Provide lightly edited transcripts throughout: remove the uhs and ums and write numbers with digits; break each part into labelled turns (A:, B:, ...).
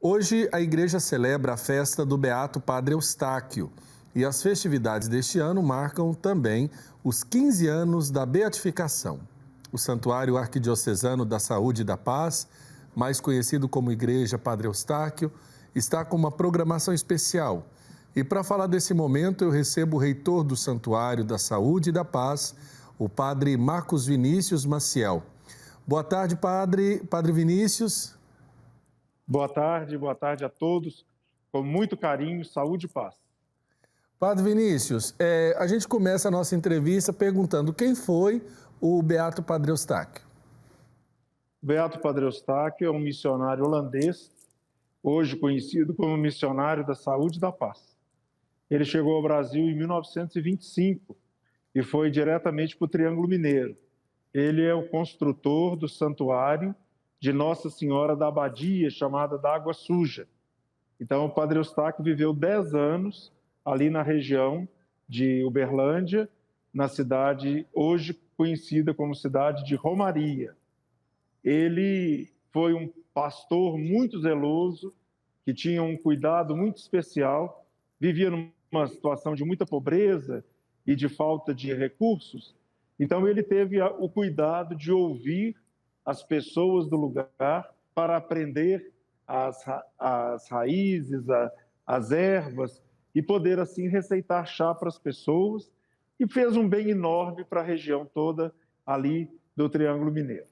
A: Hoje, a igreja celebra a festa do Beato Padre Eustáquio e as festividades deste ano marcam também os 15 anos da beatificação. O Santuário Arquidiocesano da Saúde e da Paz, mais conhecido como Igreja Padre Eustáquio, está com uma programação especial. E para falar desse momento, eu recebo o reitor do Santuário da Saúde e da Paz, o Padre Marcos Vinícius Maciel. Boa tarde, Padre Vinícius.
B: Boa tarde a todos. Com muito carinho, saúde e paz.
A: Padre Vinícius, a gente começa a nossa entrevista perguntando quem foi o Beato Padre Eustáquio.
B: Beato Padre Eustáquio é um missionário holandês, hoje conhecido como missionário da saúde e da paz. Ele chegou ao Brasil em 1925 e foi diretamente para o Triângulo Mineiro. Ele é o construtor do santuário de Nossa Senhora da Abadia, chamada da Água Suja. Então, o Padre Eustáquio viveu 10 anos ali na região de Uberlândia, na cidade hoje conhecida como cidade de Romaria. Ele foi um pastor muito zeloso, que tinha um cuidado muito especial, vivia numa situação de muita pobreza e de falta de recursos. Então, ele teve o cuidado de ouvir as pessoas do lugar para aprender as raízes, as ervas e poder, assim, receitar chá para as pessoas, e fez um bem enorme para a região toda ali do Triângulo Mineiro.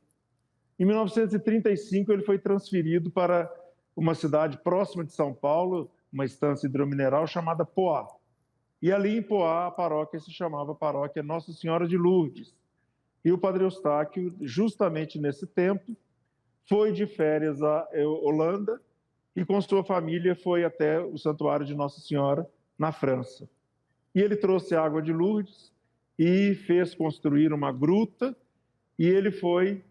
B: Em 1935, ele foi transferido para uma cidade próxima de São Paulo, uma estância hidromineral chamada Poá. E ali em Poá, a paróquia se chamava Paróquia Nossa Senhora de Lourdes. E o Padre Eustáquio, justamente nesse tempo, foi de férias à Holanda e com sua família foi até o Santuário de Nossa Senhora, na França. E ele trouxe água de Lourdes e fez construir uma gruta, e ele foi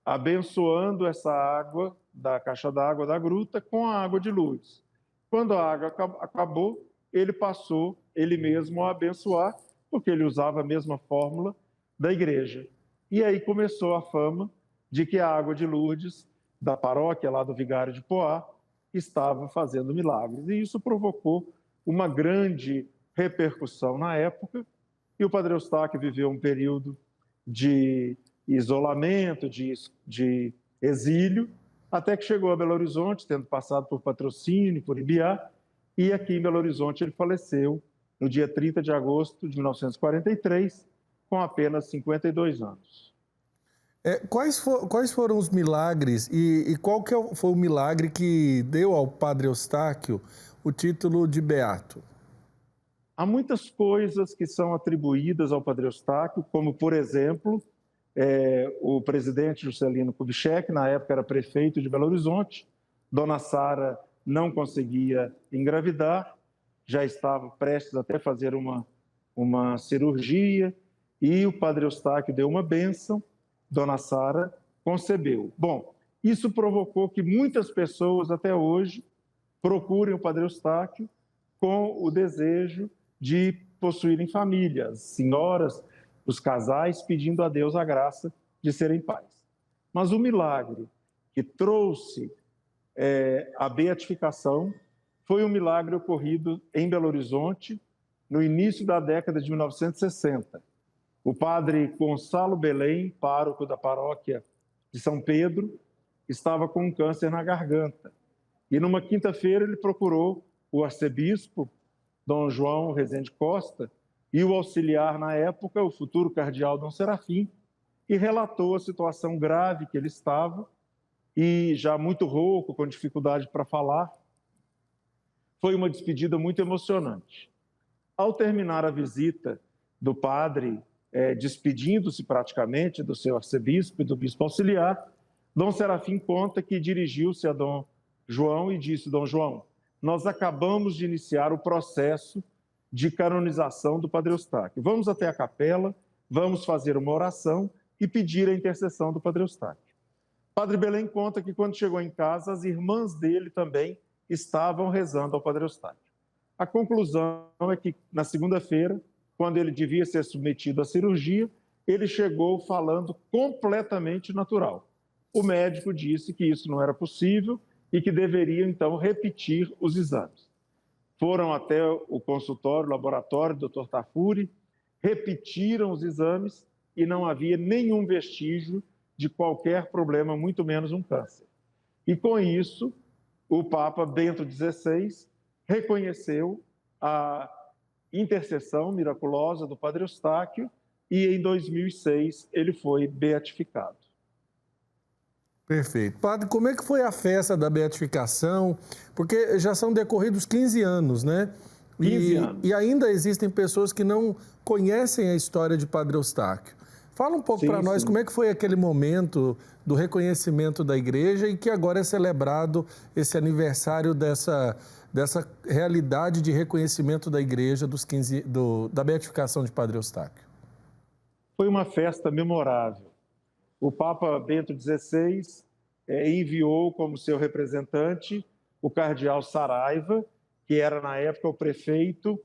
B: abençoando essa água da caixa d'água da gruta com a água de Lourdes. Quando a água acabou, ele passou ele mesmo a abençoar, porque ele usava a mesma fórmula da igreja. E aí começou a fama de que a água de Lourdes, da paróquia lá do Vigário de Poá, estava fazendo milagres. E isso provocou uma grande repercussão na época, e o Padre Eustáquio viveu um período de isolamento, de exílio, até que chegou a Belo Horizonte, tendo passado por Patrocínio, por Ibiá, e aqui em Belo Horizonte ele faleceu no dia 30 de agosto de 1943, com apenas 52 anos.
A: Quais foram os milagres e qual foi o milagre que deu ao Padre Eustáquio o título de beato?
B: Há muitas coisas que são atribuídas ao Padre Eustáquio, como, por exemplo, o presidente Juscelino Kubitschek, na época era prefeito de Belo Horizonte, Dona Sara não conseguia engravidar, já estava prestes até fazer uma cirurgia, e o Padre Eustáquio deu uma bênção, Dona Sara concebeu. Bom, isso provocou que muitas pessoas até hoje procurem o Padre Eustáquio com o desejo de possuírem famílias, senhoras, os casais pedindo a Deus a graça de serem pais. Mas o milagre que trouxe a beatificação foi um milagre ocorrido em Belo Horizonte no início da década de 1960. O padre Gonçalo Belém, pároco da paróquia de São Pedro, estava com um câncer na garganta. E numa quinta-feira ele procurou o arcebispo, Dom João Rezende Costa, e o auxiliar na época, o futuro cardeal Dom Serafim, e relatou a situação grave que ele estava, e já muito rouco, com dificuldade para falar. Foi uma despedida muito emocionante. Ao terminar a visita do padre, despedindo-se praticamente do seu arcebispo e do bispo auxiliar, Dom Serafim conta que dirigiu-se a Dom João e disse: Dom João, nós acabamos de iniciar o processo de canonização do Padre Eustáquio. Vamos até a capela, vamos fazer uma oração e pedir a intercessão do Padre Eustáquio. Padre Belém conta que quando chegou em casa, as irmãs dele também estavam rezando ao Padre Eustáquio. A conclusão é que na segunda-feira, quando ele devia ser submetido à cirurgia, ele chegou falando completamente natural. O médico disse que isso não era possível e que deveriam, então, repetir os exames. Foram até o consultório, o laboratório do Dr. Tafuri, repetiram os exames e não havia nenhum vestígio de qualquer problema, muito menos um câncer. E com isso, o Papa Bento XVI reconheceu a intercessão miraculosa do Padre Eustáquio e em 2006 ele foi beatificado.
A: Perfeito. Padre, como é que foi a festa da beatificação? Porque já são decorridos 15 anos, né?
B: 15 anos.
A: E ainda existem pessoas que não conhecem a história de Padre Eustáquio. Fala um pouco para nós como é que foi aquele momento do reconhecimento da igreja e que agora é celebrado esse aniversário dessa realidade de reconhecimento da igreja da beatificação de Padre Eustáquio.
B: Foi uma festa memorável. O Papa Bento XVI enviou como seu representante o cardeal Saraiva, que era na época o prefeito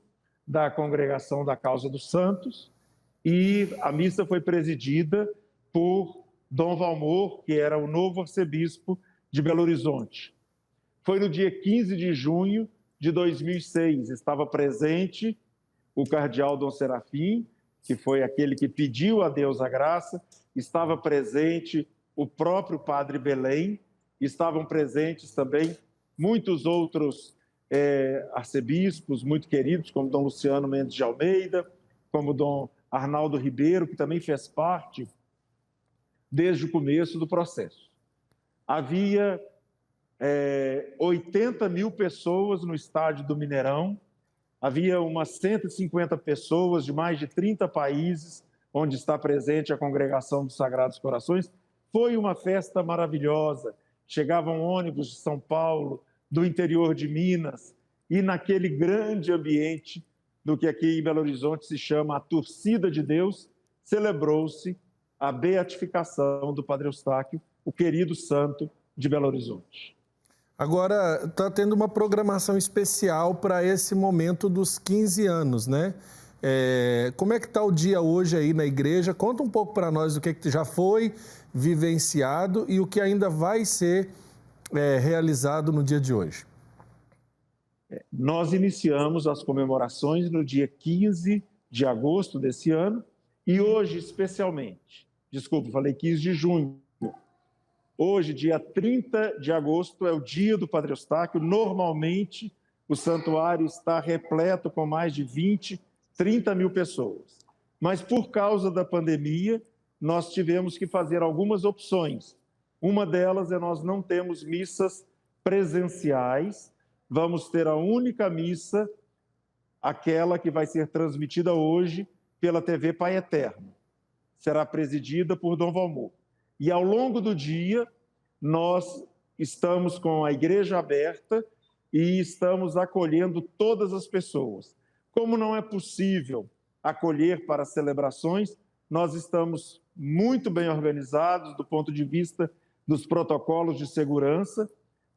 B: da Congregação da Causa dos Santos, e a missa foi presidida por Dom Valmor, que era o novo arcebispo de Belo Horizonte. Foi no dia 15 de junho de 2006, estava presente o cardeal Dom Serafim, que foi aquele que pediu a Deus a graça, estava presente o próprio Padre Belém, estavam presentes também muitos outros arcebispos muito queridos, como Dom Luciano Mendes de Almeida, como Dom Arnaldo Ribeiro, que também fez parte desde o começo do processo. Havia 80 mil pessoas no estádio do Mineirão, havia umas 150 pessoas de mais de 30 países, onde está presente a Congregação dos Sagrados Corações. Foi uma festa maravilhosa. Chegavam ônibus de São Paulo, do interior de Minas, e naquele grande ambiente do que aqui em Belo Horizonte se chama a Torcida de Deus, celebrou-se a beatificação do Padre Eustáquio, o querido santo de Belo Horizonte.
A: Agora, está tendo uma programação especial para esse momento dos 15 anos, né? Como é que está o dia hoje aí na igreja? Conta um pouco para nós do que já foi vivenciado e o que ainda vai ser realizado no dia de hoje.
B: Nós iniciamos as comemorações no dia 15 de agosto desse ano e hoje especialmente, falei 15 de junho, hoje, dia 30 de agosto, é o dia do Padre Eustáquio. Normalmente, o santuário está repleto com mais de 20, 30 mil pessoas. Mas, por causa da pandemia, nós tivemos que fazer algumas opções. Uma delas é nós não temos missas presenciais. Vamos ter a única missa, aquela que vai ser transmitida hoje pela TV Pai Eterno. Será presidida por Dom Valmor. E ao longo do dia, nós estamos com a igreja aberta e estamos acolhendo todas as pessoas. Como não é possível acolher para celebrações, nós estamos muito bem organizados do ponto de vista dos protocolos de segurança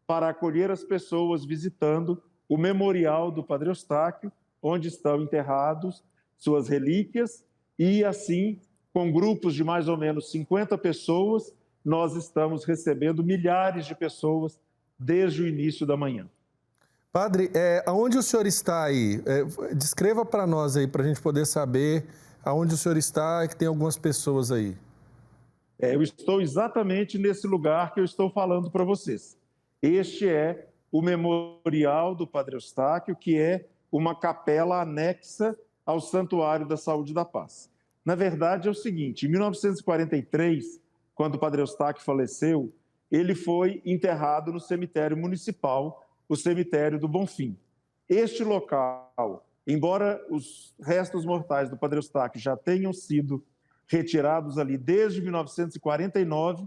B: para acolher as pessoas visitando o memorial do Padre Eustáquio, onde estão enterrados suas relíquias, e assim, com grupos de mais ou menos 50 pessoas, nós estamos recebendo milhares de pessoas desde o início da manhã.
A: Padre, aonde o senhor está aí? Descreva para nós aí, para a gente poder saber aonde o senhor está e que tem algumas pessoas aí.
B: Eu estou exatamente nesse lugar que eu estou falando para vocês. Este é o memorial do Padre Eustáquio, que é uma capela anexa ao Santuário da Saúde e da Paz. Na verdade, é o seguinte, em 1943, quando o Padre Eustáquio faleceu, ele foi enterrado no cemitério municipal, o cemitério do Bonfim. Este local, embora os restos mortais do Padre Eustáquio já tenham sido retirados ali desde 1949,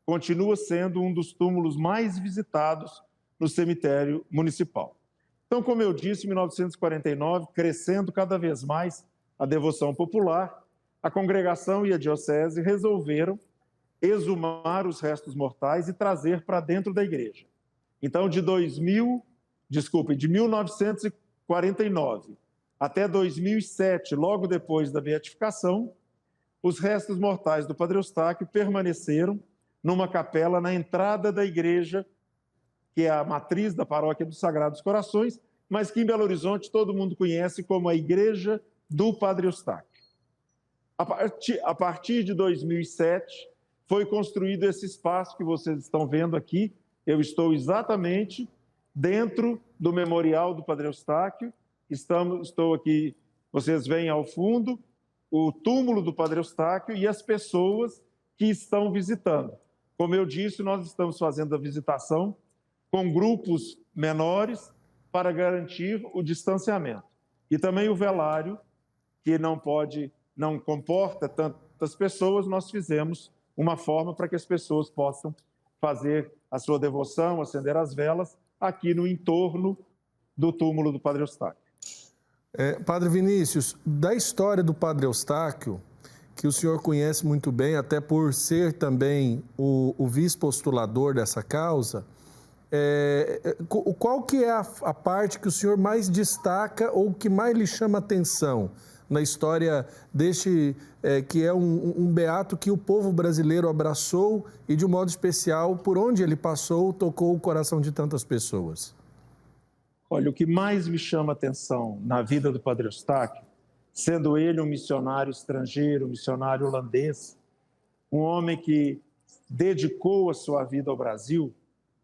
B: continua sendo um dos túmulos mais visitados no cemitério municipal. Então, como eu disse, em 1949, crescendo cada vez mais a devoção popular, a congregação e a diocese resolveram exumar os restos mortais e trazer para dentro da igreja. Então, de 1949 até 2007, logo depois da beatificação, os restos mortais do Padre Eustáquio permaneceram numa capela na entrada da igreja, que é a matriz da paróquia dos Sagrados Corações, mas que em Belo Horizonte todo mundo conhece como a Igreja do Padre Eustáquio. A partir de 2007, foi construído esse espaço que vocês estão vendo aqui. Eu estou exatamente dentro do Memorial do Padre Eustáquio. Estou aqui, vocês veem ao fundo, o túmulo do Padre Eustáquio e as pessoas que estão visitando. Como eu disse, nós estamos fazendo a visitação com grupos menores para garantir o distanciamento. E também o velário, que não comporta tantas pessoas, nós fizemos uma forma para que as pessoas possam fazer a sua devoção, acender as velas aqui no entorno do túmulo do Padre Eustáquio.
A: Padre Vinícius, da história do Padre Eustáquio, que o senhor conhece muito bem, até por ser também o vice-postulador dessa causa, qual que é a parte que o senhor mais destaca ou que mais lhe chama atenção na história deste, que é um beato que o povo brasileiro abraçou e, de um modo especial, por onde ele passou, tocou o coração de tantas pessoas?
B: Olha, o que mais me chama atenção na vida do Padre Eustáquio, sendo ele um missionário estrangeiro, um missionário holandês, um homem que dedicou a sua vida ao Brasil,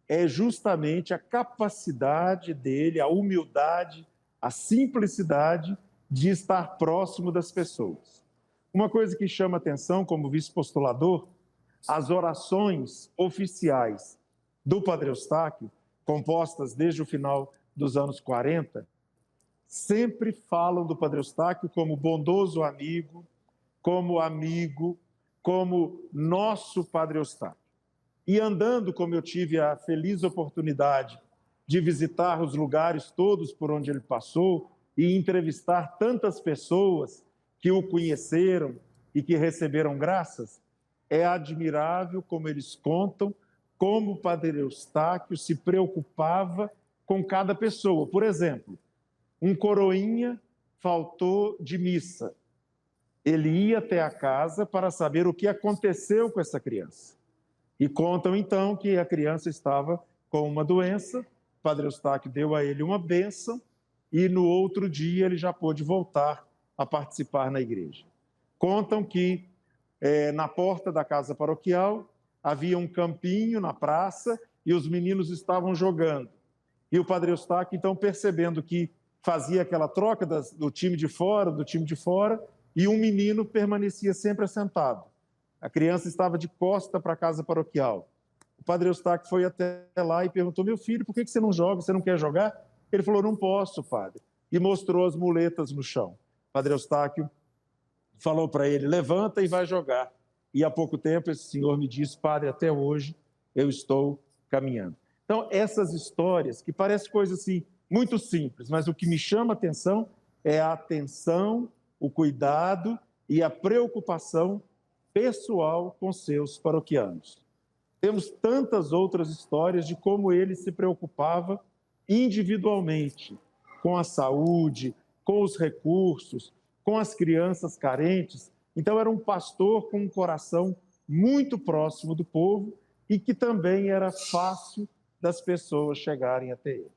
B: é justamente a capacidade dele, a humildade, a simplicidade de estar próximo das pessoas. Uma coisa que chama atenção como vice-postulador, as orações oficiais do Padre Eustáquio, compostas desde o final dos anos 40, sempre falam do Padre Eustáquio como bondoso amigo, como nosso Padre Eustáquio. E andando, como eu tive a feliz oportunidade de visitar os lugares todos por onde ele passou e entrevistar tantas pessoas que o conheceram e que receberam graças, é admirável como eles contam como o Padre Eustáquio se preocupava com cada pessoa. Por exemplo, um coroinha faltou de missa. Ele ia até a casa para saber o que aconteceu com essa criança. E contam, então, que a criança estava com uma doença, o Padre Eustáquio deu a ele uma bênção e no outro dia ele já pôde voltar a participar na igreja. Contam que na porta da casa paroquial havia um campinho na praça e os meninos estavam jogando. E o Padre Eustáquio, então, percebendo que fazia aquela troca do time de fora, e um menino permanecia sempre assentado. A criança estava de costa para a casa paroquial. O Padre Eustáquio foi até lá e perguntou: meu filho, por que você não joga? Você não quer jogar? Ele falou: não posso, padre. E mostrou as muletas no chão. O Padre Eustáquio falou para ele: levanta e vai jogar. E há pouco tempo esse senhor me disse: padre, até hoje eu estou caminhando. Então, essas histórias, que parecem coisas assim, muito simples, mas o que me chama a atenção é a atenção, o cuidado e a preocupação pessoal com seus paroquianos. Temos tantas outras histórias de como ele se preocupava individualmente com a saúde, com os recursos, com as crianças carentes. Então, era um pastor com um coração muito próximo do povo e que também era fácil das pessoas chegarem até ele.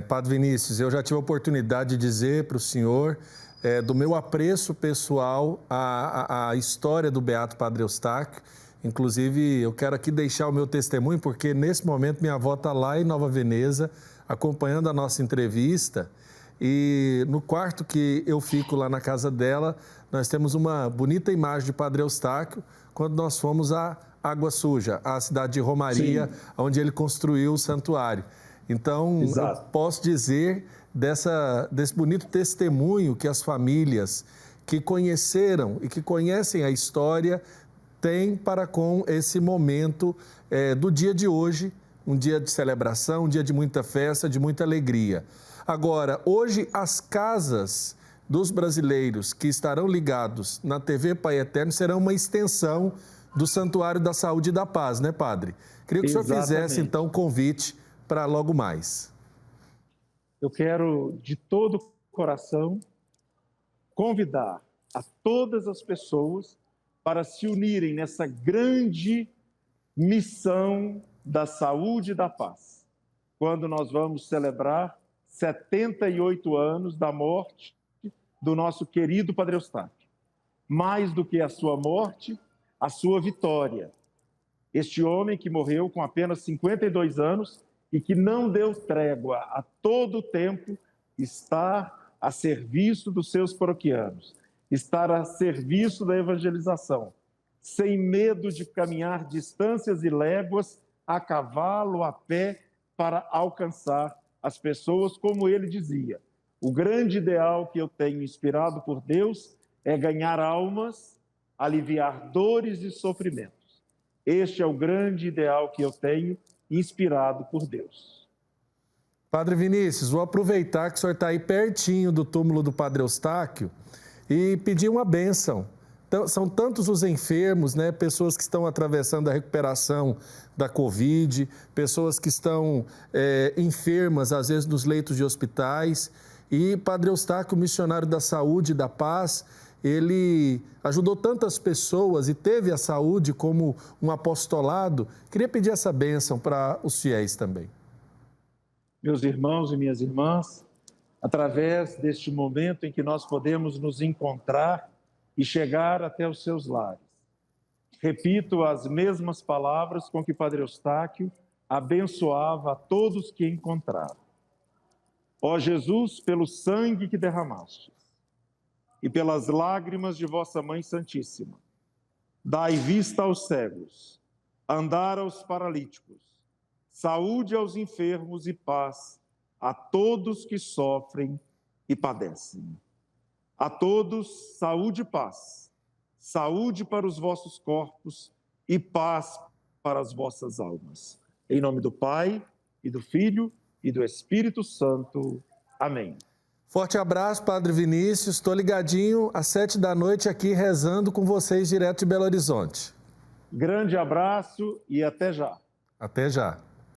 A: Padre Vinícius, eu já tive a oportunidade de dizer para o senhor do meu apreço pessoal à história do Beato Padre Eustáquio. Inclusive, eu quero aqui deixar o meu testemunho, porque nesse momento minha avó está lá em Nova Veneza, acompanhando a nossa entrevista. E no quarto que eu fico lá na casa dela, nós temos uma bonita imagem de Padre Eustáquio, quando nós fomos a Água Suja, a cidade de Romaria, sim, onde ele construiu o santuário. Então, exato, eu posso dizer desse bonito testemunho que as famílias que conheceram e que conhecem a história têm para com esse momento do dia de hoje, um dia de celebração, um dia de muita festa, de muita alegria. Agora, hoje, as casas dos brasileiros que estarão ligados na TV Pai Eterno serão uma extensão do Santuário da Saúde e da Paz, né, padre? Queria que o senhor fizesse, então, o convite para logo mais.
B: Eu quero, de todo o coração, convidar a todas as pessoas para se unirem nessa grande missão da Saúde e da Paz, quando nós vamos celebrar 78 anos da morte do nosso querido Padre Eustáquio. Mais do que a sua morte, a sua vitória. Este homem que morreu com apenas 52 anos e que não deu trégua a todo o tempo, está a serviço dos seus paroquianos, está a serviço da evangelização, sem medo de caminhar distâncias e léguas a cavalo, a pé, para alcançar as pessoas, como ele dizia. O grande ideal que eu tenho, inspirado por Deus, é ganhar almas, aliviar dores e sofrimentos. Este é o grande ideal que eu tenho, inspirado por Deus.
A: Padre Vinícius, vou aproveitar que o senhor está aí pertinho do túmulo do Padre Eustáquio e pedir uma bênção. Então, são tantos os enfermos, né? Pessoas que estão atravessando a recuperação da Covid, pessoas que estão enfermas, às vezes, nos leitos de hospitais. E Padre Eustáquio, missionário da saúde e da paz, ele ajudou tantas pessoas e teve a saúde como um apostolado. Queria pedir essa bênção para os fiéis também.
B: Meus irmãos e minhas irmãs, através deste momento em que nós podemos nos encontrar e chegar até os seus lares, repito as mesmas palavras com que Padre Eustáquio abençoava a todos que encontrava. Ó Jesus, pelo sangue que derramastes e pelas lágrimas de vossa Mãe Santíssima, dai vista aos cegos, andar aos paralíticos, saúde aos enfermos e paz a todos que sofrem e padecem. A todos, saúde e paz, saúde para os vossos corpos e paz para as vossas almas. Em nome do Pai, e do Filho, e do Espírito Santo. Amém.
A: Forte abraço, Padre Vinícius. Estou ligadinho às 7 da noite aqui rezando com vocês direto de Belo Horizonte.
B: Grande abraço e até já.
A: Até já.